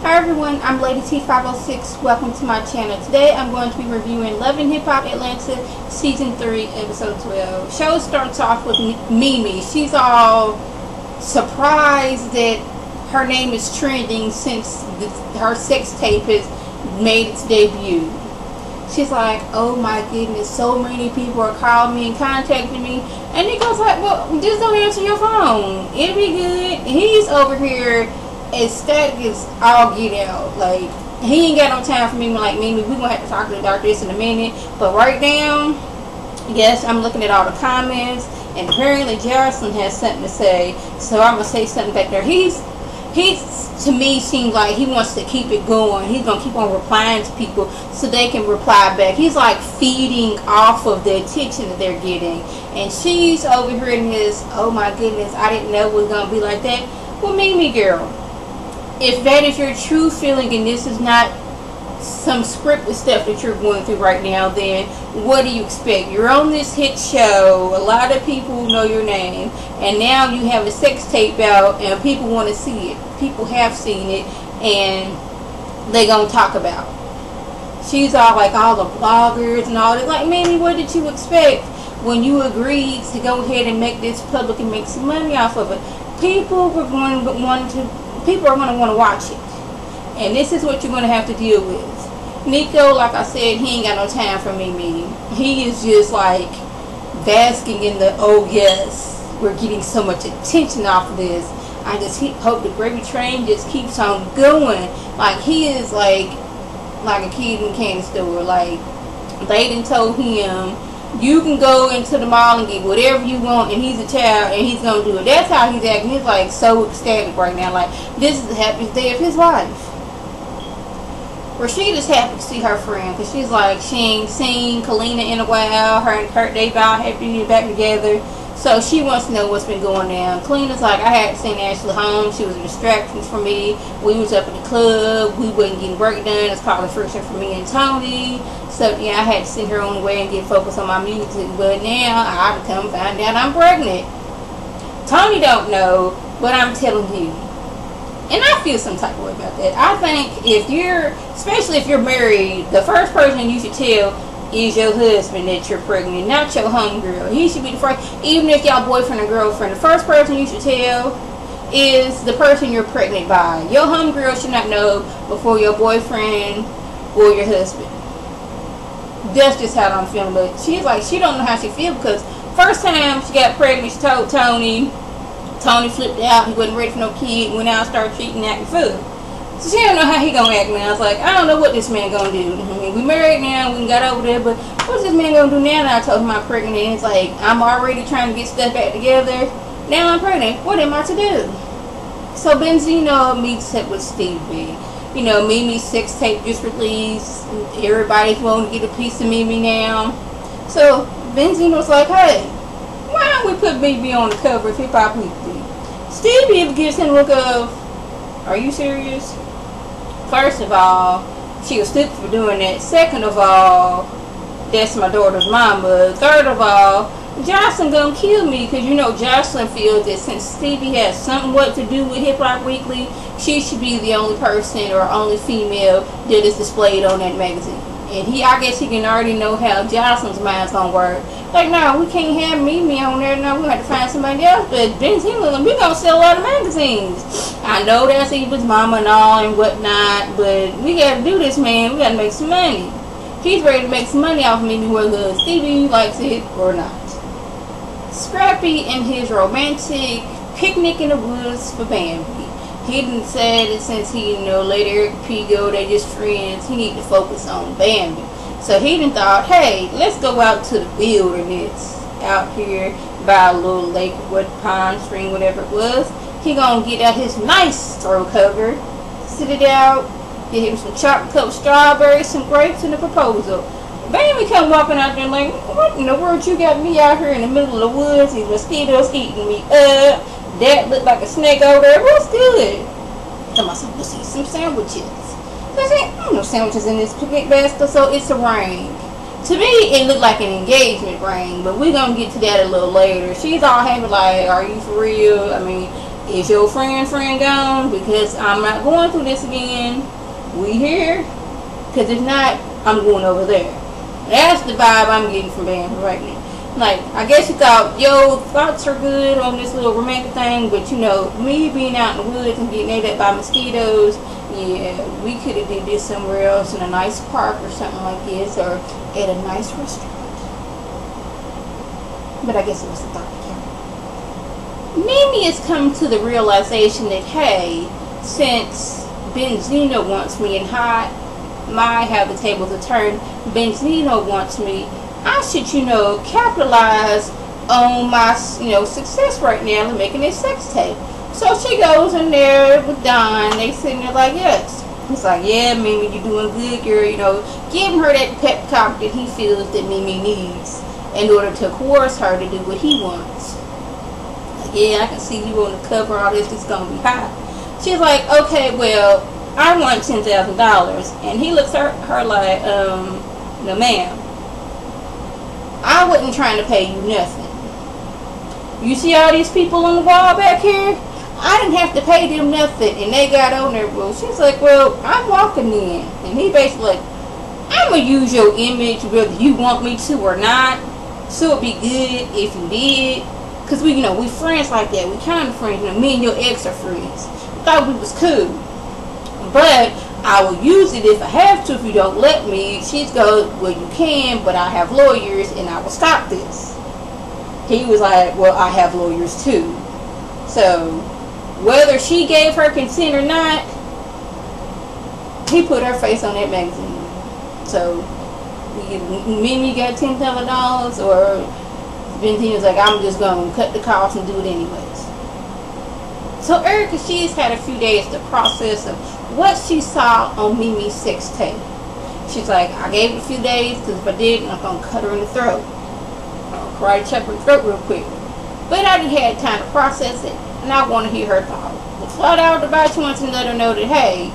Hi everyone, I'm Lady T506. Welcome to my channel. Today I'm going to be reviewing Love and Hip Hop Atlanta Season 3, Episode 12. Show starts off with Mimi. She's all surprised that her name is trending since her sex tape has made its debut. She's like, oh my goodness, so many people are calling me and contacting me. And he goes like, well, just don't answer your phone. It'll be good. He's over here ecstatic is all get out. Like, he ain't got no time for me. Like, Mimi, we gonna have to talk to the doctor this in a minute. But right now, yes, I'm looking at all the comments, and apparently Jocelyn has something to say. So I'm gonna say something back there. He's to me seems like he wants to keep it going. He's gonna keep on replying to people so they can reply back. He's like feeding off of the attention that they're getting. And she's over here in this, oh my goodness, I didn't know it was gonna be like that. Well, Mimi girl, if that is your true feeling and this is not some scripted stuff that you're going through right now, then what do you expect? You're on this hit show, a lot of people know your name, and now you have a sex tape out and people want to see it. People have seen it and they gonna talk about it. She's all like all the bloggers and all that. Like, Mimi, what did you expect when you agreed to go ahead and make this public and make some money off of it? People are going to want to watch it, and this is what you're going to have to deal with. Nico, like I said, he ain't got no time for Mimi. He is just like basking in the, oh yes, we're getting so much attention off of this. I just hope the gravy train just keeps on going. Like, he is like a kid in a candy store. Like, they done told him, you can go into the mall and get whatever you want, and he's a child and he's gonna do it. That's how he's acting. He's like so ecstatic right now. Like, this is the happiest day of his life. Rashida's happy to see her friend because she's like, she ain't seen Kalina in a while. Her and Kurt, they've all happy to be back together. So she wants to know what's been going down. Kalina's like, I hadn't seen Ashley home. She was a distraction for me. We was up at the club. We wasn't getting work done. It's probably friction for me and Tony. So yeah, I had to send her on the way and get focused on my music. But now I've come find out I'm pregnant. Tony don't know, but I'm telling you. And I feel some type of way about that. I think if you're, especially if you're married, the first person you should tell is your husband that you're pregnant, not your homegirl. He should be the first. Even if y'all boyfriend or girlfriend, the first person you should tell is the person you're pregnant by. Your homegirl should not know before your boyfriend or your husband. That's just how I'm feeling. But she's like, she don't know how she feels because first time she got pregnant, she told Tony. Tony flipped out. He wasn't ready for no kid. Went out and started cheating, acting fool. So she don't know how he gonna act now. I was like, I don't know what this man gonna do. I mean, we married now, we got over there, but what's this man gonna do now that I told him I'm pregnant? And it's like, I'm already trying to get stuff back together. Now I'm pregnant. What am I to do? So Benzino meets up with Stevie. You know, Mimi's sex tape just released. Everybody's wanting to get a piece of Mimi now. So Benzino's like, hey, why don't we put Mimi on the cover of Hip Hop Weekly? Stevie gives him a look of, are you serious? First of all, she was stupid for doing that. Second of all, that's my daughter's mama. Third of all, Jocelyn gonna kill me because you know Jocelyn feels that since Stevie has somewhat to do with Hip Hop Weekly, she should be the only person or only female that is displayed on that magazine. And I guess he can already know how Jocelyn's mind's gonna work. Like, no, we can't have Mimi on there. No, we have to find somebody else. But Benzino, we gonna sell a lot of magazines. I know that's Eva's mama and all and whatnot, but we gotta do this, man. We gotta make some money. He's ready to make some money off of Mimi, whether Stevie likes it or not. Scrappy and his romantic picnic in the woods for Bambi. He done said that since he, you know, let Eric P go, they just friends, he need to focus on Bambi. So he done thought, hey, let's go out to the wilderness out here by a little lake, what, pond, stream, whatever it was. He gonna get out his nice throw cover, sit it out, get him some chocolate covered strawberries, some grapes, and a proposal. Bambi come walking out there like, what in the world you got me out here in the middle of the woods? These mosquitoes eating me up. That looked like a snake over there. What's good? Come on, let's eat some sandwiches. So I said, no sandwiches in this picnic basket, so it's a ring. To me, it looked like an engagement ring, but we're going to get to that a little later. She's all happy like, are you for real? I mean, Is your friend gone? Because I'm not going through this again. We here? Because if not, I'm going over there. That's the vibe I'm getting from Bambi right now. Like, I guess you thought, yo, thoughts are good on this little romantic thing, but you know, me being out in the woods and getting ate up by mosquitoes, yeah, we could have did this somewhere else in a nice park or something like this, or at a nice restaurant. But I guess it was the thought that counted. Mimi has come to the realization that, hey, since Benzino wants me and my have the tables to turn, Benzino wants me, I should, you know, capitalize on my, you know, success right now in making this sex tape. So she goes in there with Don. They sitting there like, yes. He's like, yeah, Mimi, you're doing good, girl. You know, giving her that pep talk that he feels that Mimi needs in order to coerce her to do what he wants. Like, yeah, I can see you on the cover. All this is gonna be hot. She's like, okay, well, I want $10,000, and he looks at her like, no, ma'am. I wasn't trying to pay you nothing. You see all these people on the wall back here? I didn't have to pay them nothing, and they got on there. Well, she's like, well, I'm walking in, and he basically like, I'm gonna use your image whether you want me to or not. So it'd be good if you did, cause we, you know, we friends like that. We kind of friends. You know, me and your ex are friends. Thought we was cool, but I will use it if I have to. If you don't let me, she's goes, well, you can, but I have lawyers, and I will stop this. He was like, well, I have lawyers too. So whether she gave her consent or not, he put her face on that magazine. So Mimi got $10,000, or Benzino's like, I'm just gonna cut the cost and do it anyways. So Erica, she's had a few days to process of what she saw on Mimi's sex tape. She's like, I gave it a few days, because if I didn't, I'm gonna cut her in the throat. I'll karate chop her throat real quick. But I didn't have time to process it, and I want to hear her thought. But flat out about, she wants to let her know that, hey,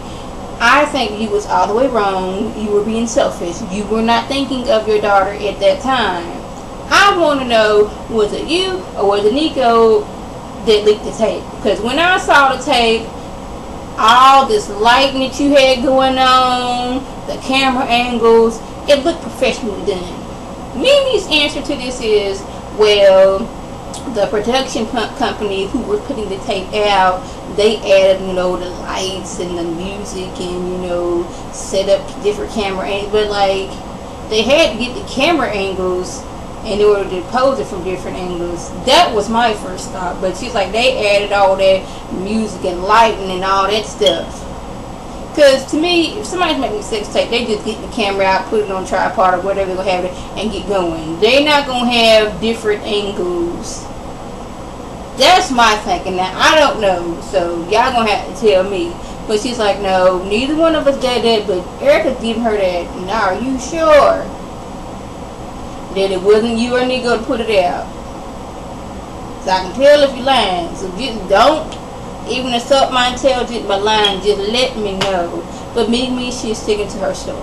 I think you was all the way wrong. You were being selfish. You were not thinking of your daughter at that time. I want to know, was it you or was it Nico that leaked the tape? Because when I saw the tape, all this lighting that you had going on, the camera angles, it looked professionally done. Mimi's answer to this is, well, the production company who were putting the tape out, they added, you know, the lights and the music and, you know, set up different camera angles. But, like, they had to get the camera angles in order to pose it from different angles. That was my first thought. But she's like, they added all that music and lighting and all that stuff. Because to me, if somebody's making a sex tape, they just get the camera out, put it on tripod or whatever they're going to have it, and get going. They're not going to have different angles. That's my thinking. Now, I don't know, so y'all going to have to tell me. But she's like, no, neither one of us did that, but Erica's giving her that. Now, are you sure that it wasn't you or Nico to put it out? So I can tell if you're lying. So just don't even insult my intelligence by lying. Just let me know. But Mimi, she's sticking to her story.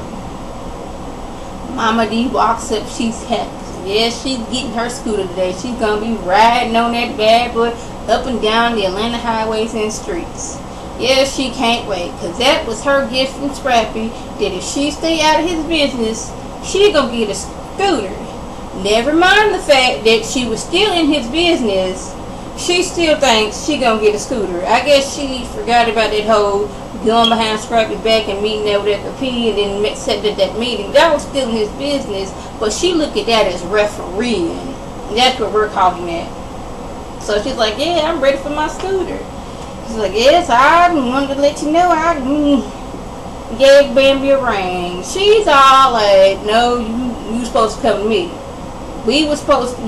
Momma Dee walks up. She's happy. Yes, she's getting her scooter today. She's going to be riding on that bad boy up and down the Atlanta highways and streets. Yes, she can't wait. Because that was her gift from Scrappy. That if she stay out of his business, she going to get a scooter. Never mind the fact that she was still in his business. She still thinks she gonna get a scooter. I guess she forgot about that whole going behind Scrappy's back and meeting there with the P and then said that meeting. That was still in his business, but she looked at that as refereeing. That's what we're calling that. So she's like, yeah, I'm ready for my scooter. She's like, yes, I wanted to let you know I gave Bambi a ring. She's all like, no, you supposed to come to me. You was supposed to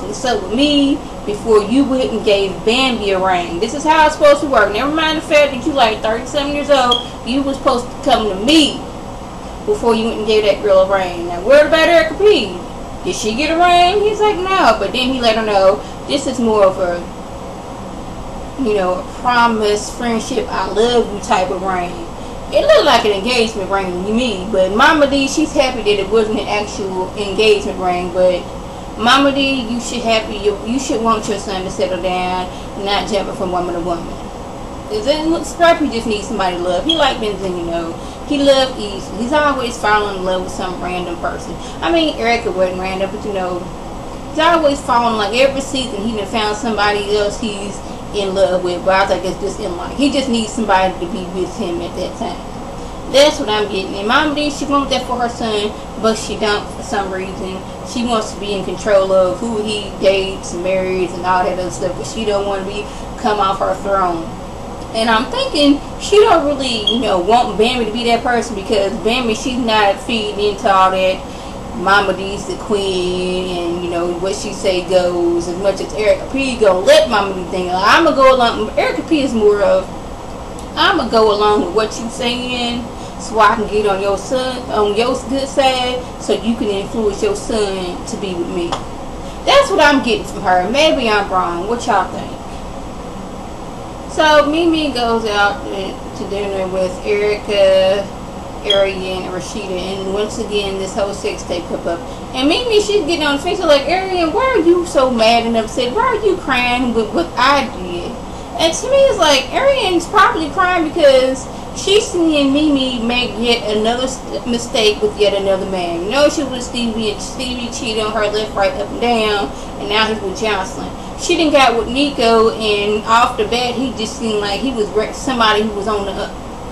consult with me before you went and gave Bambi a ring. This is how it's supposed to work. Never mind the fact that you like 37 years old. You was supposed to come to me before you went and gave that girl a ring. Now, what about Erica P? Did she get a ring? He's like, no. But then he let her know this is more of a, you know, a promise, friendship, I love you type of ring. It looked like an engagement ring to me, but Momma Dee, she's happy that it wasn't an actual engagement ring, but Momma Dee, you should want your son to settle down, not jumping from woman to woman. Scrappy just needs somebody to love. He like Benzine, you know. He love easy. He's always falling in love with some random person. I mean, Erica wasn't random, but you know, he's always falling. Like every season, he done found somebody else he's in love with. But I think it's just in like he just needs somebody to be with him at that time. That's what I'm getting. And Momma Dee, she wants that for her son, but she don't for some reason. She wants to be in control of who he dates and marries and all that other stuff, but she don't want to come off her throne. And I'm thinking she don't really, you know, want Bambi to be that person, because Bambi, she's not feeding into all that Momma Dee's the queen and, you know, what she say goes, as much as Erica P gonna let Momma Dee think. Like, I'm gonna go along. Erica P is more of, I'm gonna go along with what you saying so I can get on your son, on your good side, so you can influence your son to be with me. That's what I'm getting from her. Maybe I'm wrong. What y'all think? So Mimi goes out to dinner with Erica, Arian, and Rashida, and once again this whole sex tape pop up. And Mimi, she's getting on the face like, Arian, why are you so mad and upset? Why are you crying with what I did? And to me, it's like Arian's probably crying because she's seeing Mimi make yet another mistake with yet another man. You know, she was with Stevie, and Stevie cheated on her left, right, up and down, and now he's with Jocelyn. She done got with Nico, and off the bat, he just seemed like he was somebody who was on the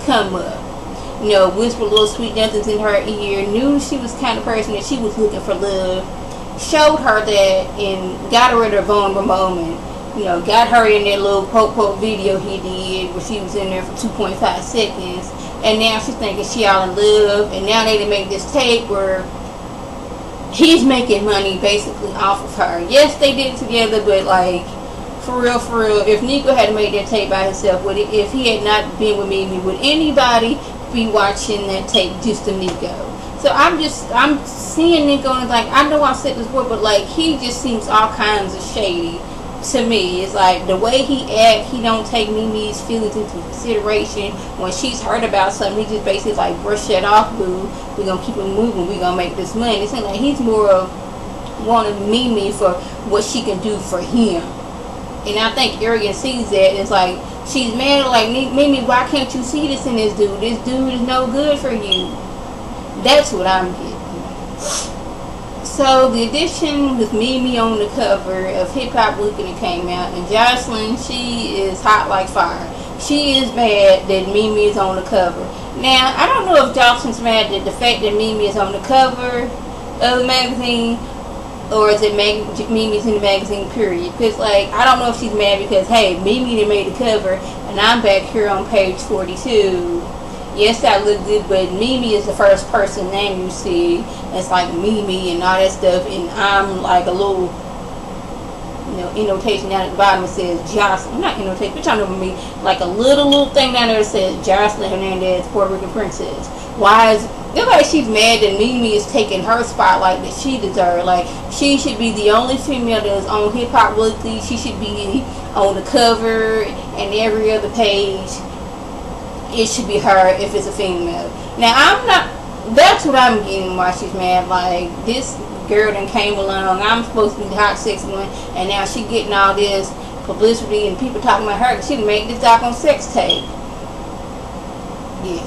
come up. You know, whisper little sweet nothings in her ear, knew she was the kind of person that she was looking for love, showed her that, and got her at her vulnerable moment. You know, got her in that little poke video he did where she was in there for 2.5 seconds, and now she's thinking she all in love, and now they make this tape where he's making money basically off of her. Yes, they did it together, but like for real, if Nico had made that tape by himself, if he had not been with Mimi, would anybody be watching that tape just to Nico? So I'm seeing Nico, and like, I know I said this before, but like he just seems all kinds of shady to me. It's like the way he acts, he don't take Mimi's feelings into consideration. When she's heard about something, he just basically like, brush it off, boo. We're gonna keep it moving. We're gonna make this money. It seems like he's more of wanting Mimi for what she can do for him. And I think Arian sees that. It's like she's mad, like, Mimi, why can't you see this in this dude? This dude is no good for you. That's what I'm getting. So the edition with Mimi on the cover of Hip Hop Weekly came out, and Jocelyn, she is hot like fire. She is mad that Mimi is on the cover. Now, I don't know if Jocelyn's mad at the fact that Mimi is on the cover of the magazine, or is it Mimi's in the magazine, period. Because, like, I don't know if she's mad because, hey, Mimi done made the cover, and I'm back here on page 42. Yes, I look good, but Mimi is the first person name you see. It's like Mimi and all that stuff, and I'm like a little, you know, annotation down at the bottom that says Jocelyn. Not annotation, but y'all know what I mean. Like a little thing down there that says Jocelyn Hernandez, Puerto Rican princess. Why is it like she's mad that Mimi is taking her spotlight that she deserves? Like, she should be the only female that is on Hip Hop Weekly. She should be on the cover and every other page. It should be her if it's a female. Now, I'm not, that's what I'm getting why she's mad. Like, this girl done came along, I'm supposed to be the hot sexy one, and now she getting all this publicity and people talking about her. She done made this doggone sex tape. Yeah.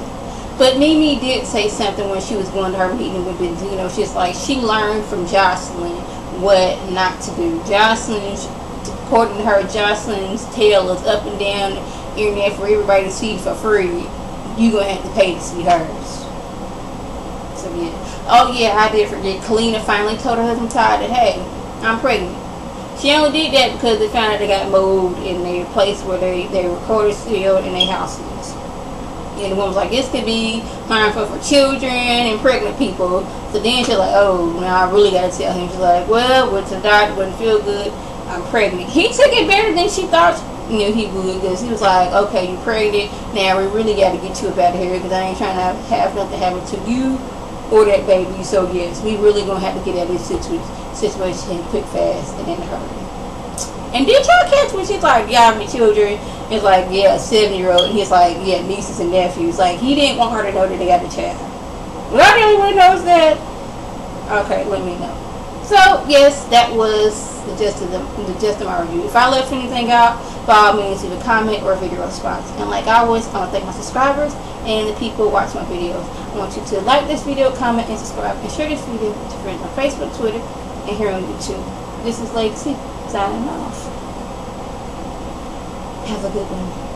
But Mimi did say something when she was going to her meeting with Benzino. She's like, she learned from Jocelyn what not to do. Jocelyn's, according to her, Jocelyn's tail is up and down internet for everybody to see for free. You gonna have to pay to see hers. So yeah. Oh yeah, I did forget. Kalina finally told her husband Todd that, hey, I'm pregnant. She only did that because they found out they got moved in their place where they recorded still in their houses. And the woman was like, this could be harmful for children and pregnant people. So then she's like, oh, now I really gotta tell him. She's like, well, with the doctor wouldn't feel good, I'm pregnant. He took it better than she thought he would, because he was like, okay, you pregnant, now we really got to get you up out of here, because I ain't trying to have nothing happen to you or that baby. So yes, we really gonna have to get out of this situation quick, fast, and in a hurry. And did y'all catch when she's like, yeah, my children? It's like, yeah, a 7-year-old, and he's like, yeah, nieces and nephews. Like, he didn't want her to know that they got a child. Well, I the only one knows that. Okay, let me know. So yes, that was the gist of my review. If I left anything out, by all means leave a comment or a video response. And like always, I want to thank my subscribers and the people who watch my videos. I want you to like this video, comment, and subscribe, and share this video with your friends on Facebook, Twitter, and here on YouTube. This is Legacy signing off. Have a good one.